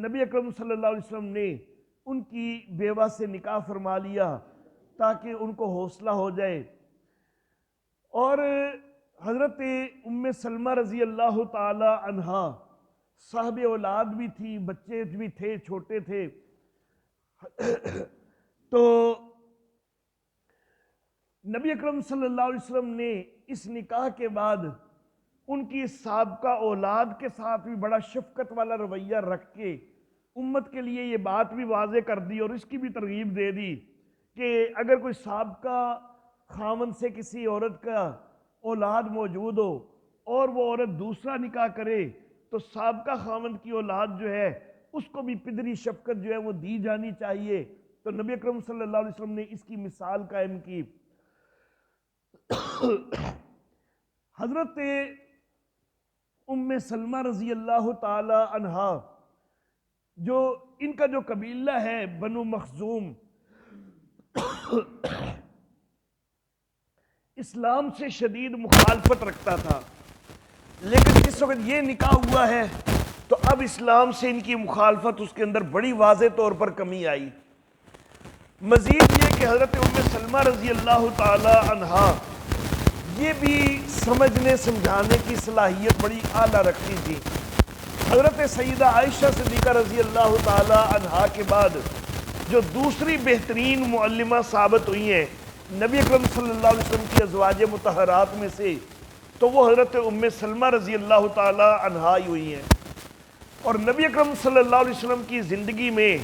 نبی اکرم صلی اللہ علیہ وسلم نے ان کی بیوہ سے نکاح فرما لیا تاکہ ان کو حوصلہ ہو جائے. اور حضرت ام سلمہ رضی اللہ تعالی عنہا صاحب اولاد بھی تھی، بچے بھی تھے، چھوٹے تھے. تو نبی اکرم صلی اللہ علیہ وسلم نے اس نکاح کے بعد ان کی سابقہ اولاد کے ساتھ بھی بڑا شفقت والا رویہ رکھ کے امت کے لیے یہ بات بھی واضح کر دی اور اس کی بھی ترغیب دے دی کہ اگر کوئی سابقہ خاوند سے کسی عورت کا اولاد موجود ہو اور وہ عورت دوسرا نکاح کرے تو سابقہ خاوند کی اولاد جو ہے اس کو بھی پدری شفقت جو ہے وہ دی جانی چاہیے. تو نبی اکرم صلی اللہ علیہ وسلم نے اس کی مثال قائم کی. حضرت ام سلمہ رضی اللہ تعالی عنہا، جو ان کا جو قبیلہ ہے بنو مخزوم، اسلام سے شدید مخالفت رکھتا تھا، لیکن جس وقت یہ نکاح ہوا ہے تو اب اسلام سے ان کی مخالفت اس کے اندر بڑی واضح طور پر کمی آئی. مزید یہ کہ حضرت ام سلمہ رضی اللہ تعالی عنہا یہ بھی سمجھنے سمجھانے کی صلاحیت بڑی اعلیٰ رکھتی تھی. حضرت سیدہ عائشہ صدیقہ رضی اللہ تعالی عنہا کے بعد جو دوسری بہترین معلمہ ثابت ہوئی ہیں نبی اکرم صلی اللہ علیہ وسلم کی ازواج مطہرات میں سے، تو وہ حضرت ام سلمہ رضی اللہ تعالی عنہا ہی ہوئی ہیں. اور نبی اکرم صلی اللہ علیہ وسلم کی زندگی میں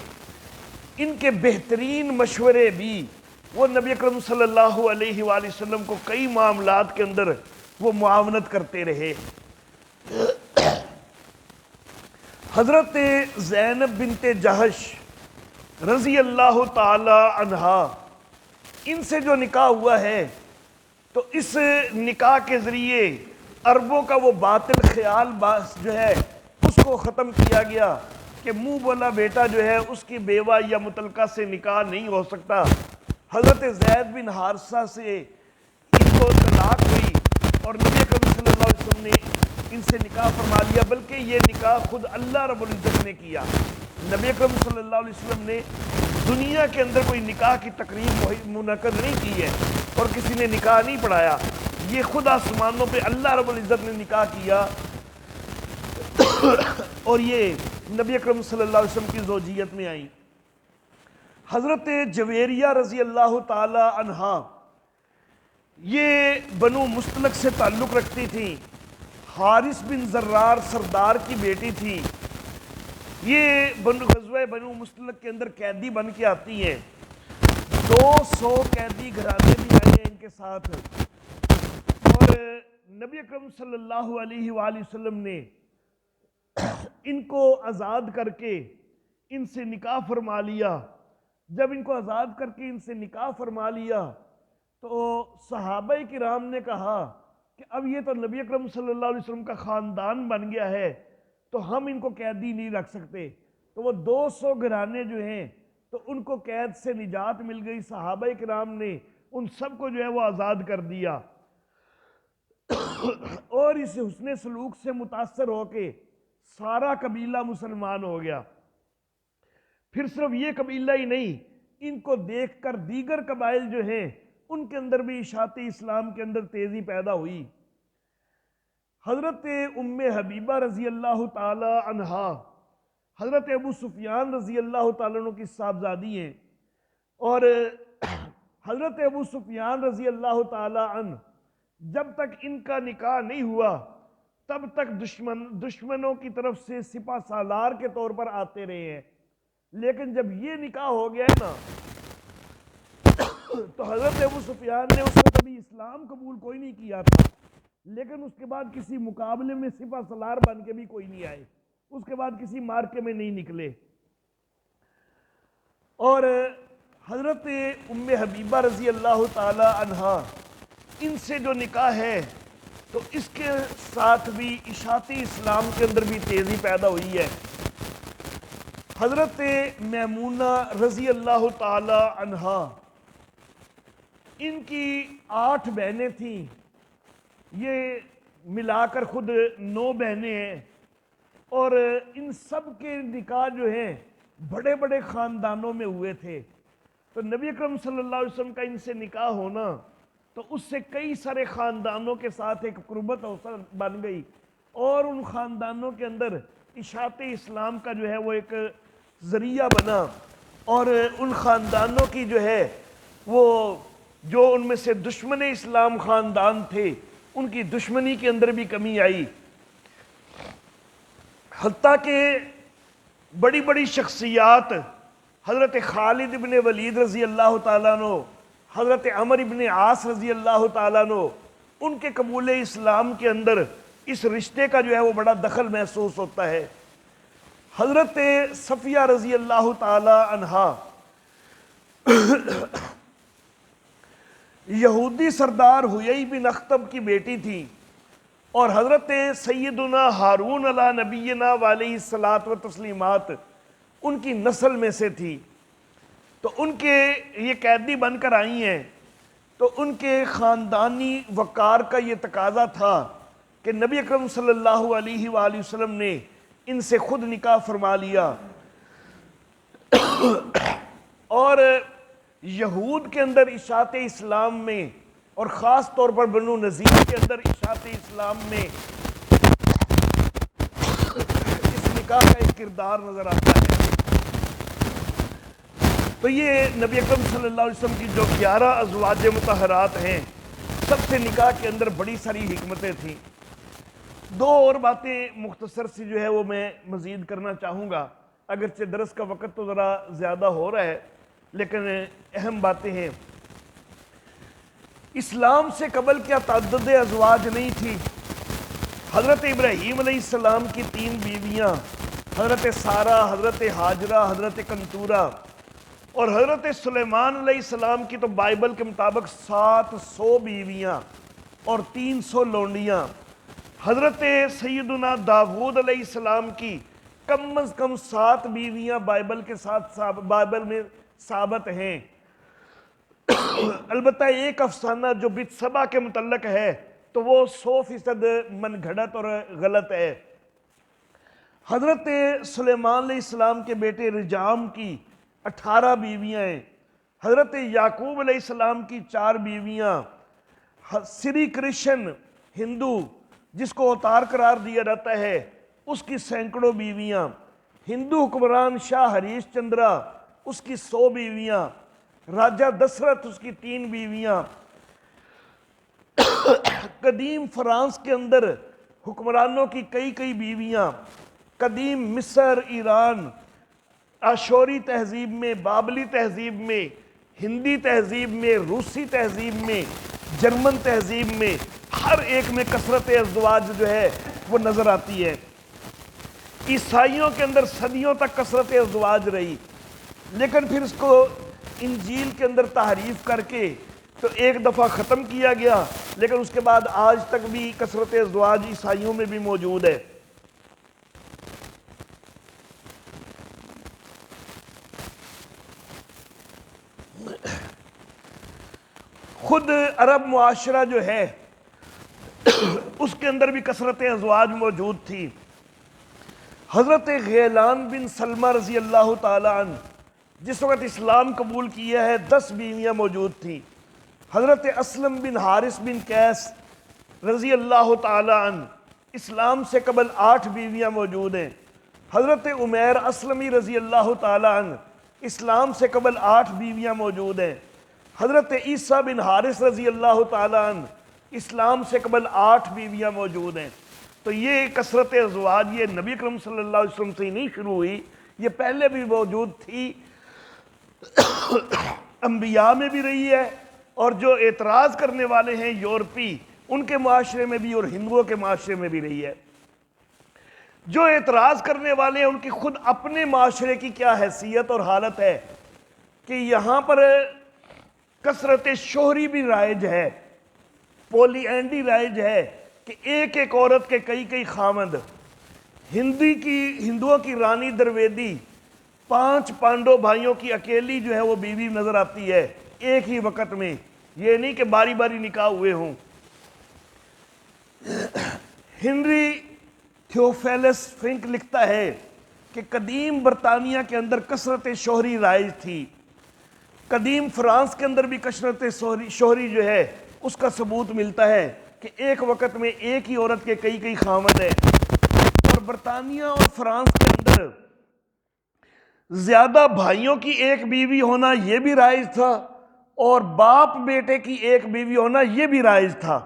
ان کے بہترین مشورے بھی وہ نبی اکرم صلی اللہ علیہ وآلہ وسلم کو کئی معاملات کے اندر وہ معاونت کرتے رہے. حضرت زینب بنت جہش رضی اللہ تعالی عنہا، ان سے جو نکاح ہوا ہے تو اس نکاح کے ذریعے عربوں کا وہ باطل خیال جو ہے اس کو ختم کیا گیا کہ منہ بولا بیٹا جو ہے اس کی بیوہ یا متعلقہ سے نکاح نہیں ہو سکتا. حضرت زید بن حارثہ سے ان کو طلاق ہوئی اور نبی اکرم صلی اللہ علیہ وسلم نے ان سے نکاح فرما لیا، بلکہ یہ نکاح خود اللہ رب العزت نے کیا. نبی اکرم صلی اللہ علیہ وسلم نے دنیا کے اندر کوئی نکاح کی تقریب منعقد نہیں کی ہے اور کسی نے نکاح نہیں پڑھایا، یہ خود آسمانوں پہ اللہ رب العزت نے نکاح کیا، اور یہ نبی اکرم صلی اللہ علیہ وسلم کی زوجیت میں آئیں۔ حضرت جویریہ رضی اللہ تعالی عنہا یہ بنو مستلق سے تعلق رکھتی تھیں، حارث بن زرار سردار کی بیٹی تھی، یہ غزوہ بنو مستلق کے اندر قیدی بن کے آتی ہیں، 200 قیدی گھرانے بھی آئے ہیں ان کے ساتھ، اور نبی اکرم صلی اللہ علیہ وآلہ وسلم نے ان کو آزاد کر کے ان سے نکاح فرما لیا۔ جب ان کو آزاد کر کے ان سے نکاح فرما لیا تو صحابہ کرام نے کہا کہ اب یہ تو نبی اکرم صلی اللہ علیہ وسلم کا خاندان بن گیا ہے، تو ہم ان کو قیدی نہیں رکھ سکتے، تو وہ 200 گھرانے جو ہیں تو ان کو قید سے نجات مل گئی۔ صحابہ کرام نے ان سب کو جو ہے وہ آزاد کر دیا، اور اس حسن سلوک سے متاثر ہو کے سارا قبیلہ مسلمان ہو گیا۔ پھر صرف یہ قبیلہ ہی نہیں، ان کو دیکھ کر دیگر قبائل جو ہیں ان کے اندر بھی اشاعت اسلام کے اندر تیزی پیدا ہوئی۔ حضرت ام حبیبہ رضی اللہ تعالی عنہا حضرت ابو سفیان رضی اللہ تعالیٰ عنہ کی صاحبزادی ہیں، اور حضرت ابو سفیان رضی اللہ تعالی عنہ جب تک ان کا نکاح نہیں ہوا تب تک دشمنوں کی طرف سے سپہ سالار کے طور پر آتے رہے ہیں، لیکن جب یہ نکاح ہو گیا ہے نا تو حضرت ابو سفیان نے اس وقت ابھی اسلام قبول کوئی نہیں کیا تھا، لیکن اس کے بعد کسی مقابلے میں سپہ سالار بن کے بھی کوئی نہیں آئے، اس کے بعد کسی مارکے میں نہیں نکلے۔ اور حضرت ام حبیبہ رضی اللہ تعالی عنہا ان سے جو نکاح ہے تو اس کے ساتھ بھی اشاعت اسلام کے اندر بھی تیزی پیدا ہوئی ہے۔ حضرت میمونہ رضی اللہ تعالی عنہا ان کی 8 بہنیں تھیں، یہ ملا کر خود 9 بہنیں ہیں، اور ان سب کے نکاح جو ہیں بڑے بڑے خاندانوں میں ہوئے تھے، تو نبی اکرم صلی اللہ علیہ وسلم کا ان سے نکاح ہونا تو اس سے کئی سارے خاندانوں کے ساتھ ایک قربت بن گئی، اور ان خاندانوں کے اندر اشاعت اسلام کا جو ہے وہ ایک ذریعہ بنا، اور ان خاندانوں کی جو ہے وہ جو ان میں سے دشمن اسلام خاندان تھے ان کی دشمنی کے اندر بھی کمی آئی، حتیٰ کہ بڑی بڑی شخصیات حضرت خالد بن ولید رضی اللہ تعالیٰ عنہ، حضرت عمر بن عاص رضی اللہ تعالیٰ عنہ، ان کے قبول اسلام کے اندر اس رشتے کا جو ہے وہ بڑا دخل محسوس ہوتا ہے۔ حضرت صفیہ رضی اللہ تعالی عنہا یہودی سردار حیی بن اخطب کی بیٹی تھی، اور حضرت سیدنا ہارون علی نبینا علیہ الصلاۃ والتسلیمات ان کی نسل میں سے تھی، تو ان کے یہ قیدی بن کر آئی ہیں، تو ان کے خاندانی وقار کا یہ تقاضا تھا کہ نبی اکرم صلی اللہ علیہ وآلہ وسلم نے ان سے خود نکاح فرما لیا، اور یہود کے اندر اشاعت اسلام میں اور خاص طور پر بنو نذیر کے اندر اشاعت اسلام میں اس نکاح کا ایک کردار نظر آتا ہے۔ تو یہ نبی اکرم صلی اللہ علیہ وسلم کی جو 11 ازواج مطہرات ہیں، سب سے نکاح کے اندر بڑی ساری حکمتیں تھیں۔ 2 اور باتیں مختصر سی جو ہے وہ میں مزید کرنا چاہوں گا، اگرچہ درس کا وقت تو ذرا زیادہ ہو رہا ہے لیکن اہم باتیں ہیں۔ اسلام سے قبل کیا تعدد ازواج نہیں تھی؟ حضرت ابراہیم علیہ السلام کی 3 بیویاں، حضرت سارہ، حضرت ہاجرہ، حضرت کنتورہ، اور حضرت سلیمان علیہ السلام کی تو بائبل کے مطابق 700 بیویاں اور 300 لونڈیاں۔ حضرت سیدنا داؤد علیہ السلام کی کم از کم 7 بیویاں بائبل کے ساتھ بائبل میں ثابت ہیں، البتہ ایک افسانہ جو بتسبا کے متعلق ہے تو وہ 100% من گھڑت اور غلط ہے۔ حضرت سلیمان علیہ السلام کے بیٹے رجام کی 18 بیویاں ہیں۔ حضرت یعقوب علیہ السلام کی 4 بیویاں، سری کرشن ہندو جس کو اوتار قرار دیا جاتا ہے اس کی سینکڑوں بیویاں، ہندو حکمران شاہ ہریش چندرا اس کی 100 بیویاں، راجہ دسرت اس کی 3 بیویاں، قدیم فرانس کے اندر حکمرانوں کی کئی بیویاں، قدیم مصر، ایران، آشوری تہذیب میں، بابلی تہذیب میں، ہندی تہذیب میں، روسی تہذیب میں، جرمن تہذیب میں، ہر ایک میں کثرت ازدواج جو ہے وہ نظر آتی ہے۔ عیسائیوں کے اندر صدیوں تک کثرت ازدواج رہی، لیکن پھر اس کو انجیل کے اندر تحریف کر کے تو ایک دفعہ ختم کیا گیا، لیکن اس کے بعد آج تک بھی کثرت ازدواج عیسائیوں میں بھی موجود ہے۔ خود عرب معاشرہ جو ہے اس کے اندر بھی کثرت ازواج موجود تھی۔ حضرت غیلان بن سلمہ رضی اللہ تعالی عنہ جس وقت اسلام قبول کیا ہے 10 بیویاں موجود تھیں۔ حضرت اسلم بن حارث بن قیس رضی اللہ تعالی عنہ اسلام سے قبل 8 بیویاں موجود ہیں۔ حضرت عمیر اسلمی رضی اللہ تعالی عنہ اسلام سے قبل 8 بیویاں موجود ہیں۔ حضرت عیسیٰ بن حارث رضی اللہ تعالی عنہ اسلام سے قبل 8 بیویاں موجود ہیں۔ تو یہ کثرت ازواج یہ نبی اکرم صلی اللہ علیہ وسلم سے ہی نہیں شروع ہوئی، یہ پہلے بھی موجود تھی، انبیاء میں بھی رہی ہے، اور جو اعتراض کرنے والے ہیں یورپی ان کے معاشرے میں بھی اور ہندوؤں کے معاشرے میں بھی رہی ہے۔ جو اعتراض کرنے والے ہیں ان کی خود اپنے معاشرے کی کیا حیثیت اور حالت ہے کہ یہاں پر کثرت شوہری بھی رائج ہے، پولی اینڈی رائج ہے کہ ایک ایک عورت کے کئی خامند۔ ہندوؤں کی رانی درویدی 5 پانڈو بھائیوں کی اکیلی جو ہے وہ بیوی نظر آتی ہے ایک ہی وقت میں، یہ نہیں کہ باری باری نکاح ہوئے ہوں۔ ہنری تھیوفیلس فرینک لکھتا ہے کہ قدیم برطانیہ کے اندر کثرت شوہری رائج تھی، قدیم فرانس کے اندر بھی کثرت شوہری جو ہے اس کا ثبوت ملتا ہے کہ ایک وقت میں ایک ہی عورت کے کئی خامند ہیں۔ اور برطانیہ اور فرانس کے اندر زیادہ بھائیوں کی ایک بیوی ہونا یہ بھی رائج تھا، اور باپ بیٹے کی ایک بیوی ہونا یہ بھی رائج تھا۔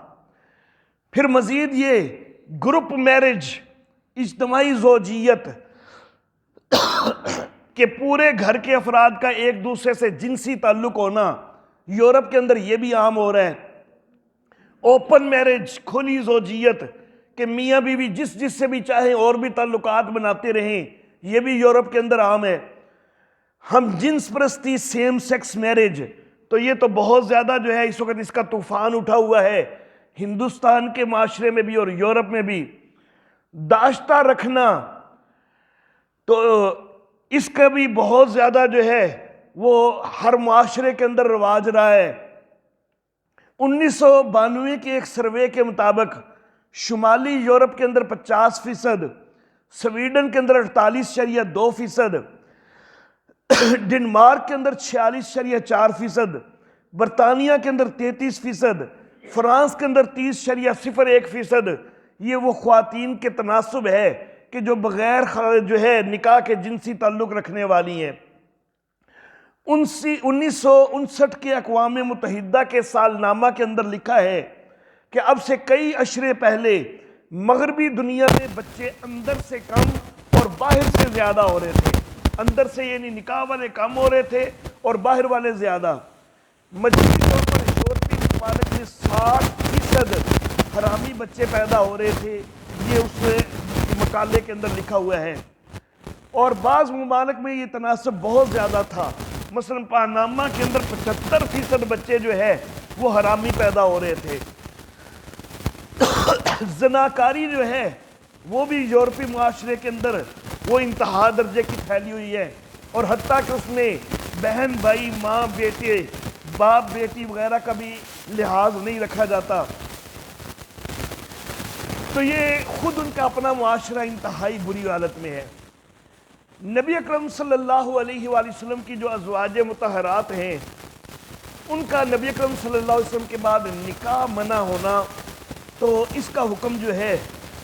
پھر مزید یہ گروپ میرج، اجتماعی زوجیت کہ پورے گھر کے افراد کا ایک دوسرے سے جنسی تعلق ہونا، یورپ کے اندر یہ بھی عام ہو رہا ہے۔ اوپن میرج، کھلی زوجیت کہ میاں بیوی جس سے بھی چاہیں اور بھی تعلقات بناتے رہیں، یہ بھی یورپ کے اندر عام ہے۔ ہم جنس پرستی، سیم سیکس میرج، تو یہ تو بہت زیادہ جو ہے اس وقت اس کا طوفان اٹھا ہوا ہے ہندوستان کے معاشرے میں بھی اور یورپ میں بھی۔ داشتہ رکھنا تو اس کا بھی بہت زیادہ جو ہے وہ ہر معاشرے کے اندر رواج رہا ہے۔ 1992 کے ایک سروے کے مطابق شمالی یورپ کے اندر 50%، سویڈن کے اندر 48.2%، ڈنمارک کے اندر 46.4%، برطانیہ کے اندر 33%، فرانس کے اندر 30.01%، یہ وہ خواتین کے تناسب ہے کہ جو بغیر جو ہے نکاح کے جنسی تعلق رکھنے والی ہیں۔ 1959 کے اقوام متحدہ کے سال نامہ کے اندر لکھا ہے کہ اب سے کئی عشرے پہلے مغربی دنیا میں بچے اندر سے کم اور باہر سے زیادہ ہو رہے تھے۔ اندر سے یعنی نکاح والے کم ہو رہے تھے اور باہر والے زیادہ۔ مجموعی طور پر یورپی ممالک میں 60% حرامی بچے پیدا ہو رہے تھے، یہ اس مقالے کے اندر لکھا ہوا ہے۔ اور بعض ممالک میں یہ تناسب بہت زیادہ تھا، مثلا پاناما کے اندر 75% بچے جو ہے وہ حرامی پیدا ہو رہے تھے۔ زناکاری جو ہے وہ بھی یورپی معاشرے کے اندر وہ انتہا درجے کی پھیلی ہوئی ہے، اور حتیٰ کہ اس میں بہن بھائی، ماں بیٹے، باپ بیٹی وغیرہ کا بھی لحاظ نہیں رکھا جاتا۔ تو یہ خود ان کا اپنا معاشرہ انتہائی بری حالت میں ہے۔ نبی اکرم صلی اللہ علیہ وآلہ وسلم کی جو ازواج مطہرات ہیں ان کا نبی اکرم صلی اللہ علیہ وسلم کے بعد نکاح منع ہونا، تو اس کا حکم جو ہے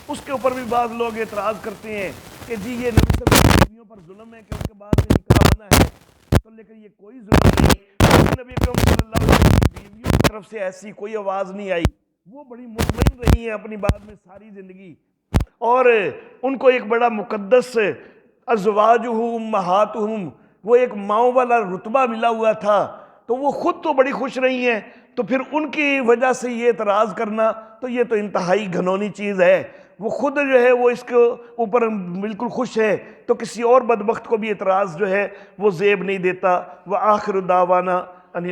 اس کے اوپر بھی بعض لوگ اعتراض کرتے ہیں کہ جی یہ نبی صلی اللہ علیہ وسلم کی بیویوں پر ظلم ہے کہ ان کے بعد میں نکاح منع ہے، تو لیکن یہ کوئی ظلم نہیں۔ نبی اکرم صلی اللہ علیہ وسلم کی بیویوں کی طرف سے ایسی کوئی آواز نہیں آئی، وہ بڑی مطمئن رہی ہیں اپنی بات میں ساری زندگی، اور ان کو ایک بڑا مقدس ازواجہم امہاتہم، وہ ایک ماؤں والا رتبہ ملا ہوا تھا، تو وہ خود تو بڑی خوش رہی ہیں، تو پھر ان کی وجہ سے یہ اعتراض کرنا تو یہ تو انتہائی گھنونی چیز ہے۔ وہ خود جو ہے وہ اس کے اوپر بالکل خوش ہے، تو کسی اور بدبخت کو بھی اعتراض جو ہے وہ زیب نہیں دیتا۔ وآخر دعوانا ان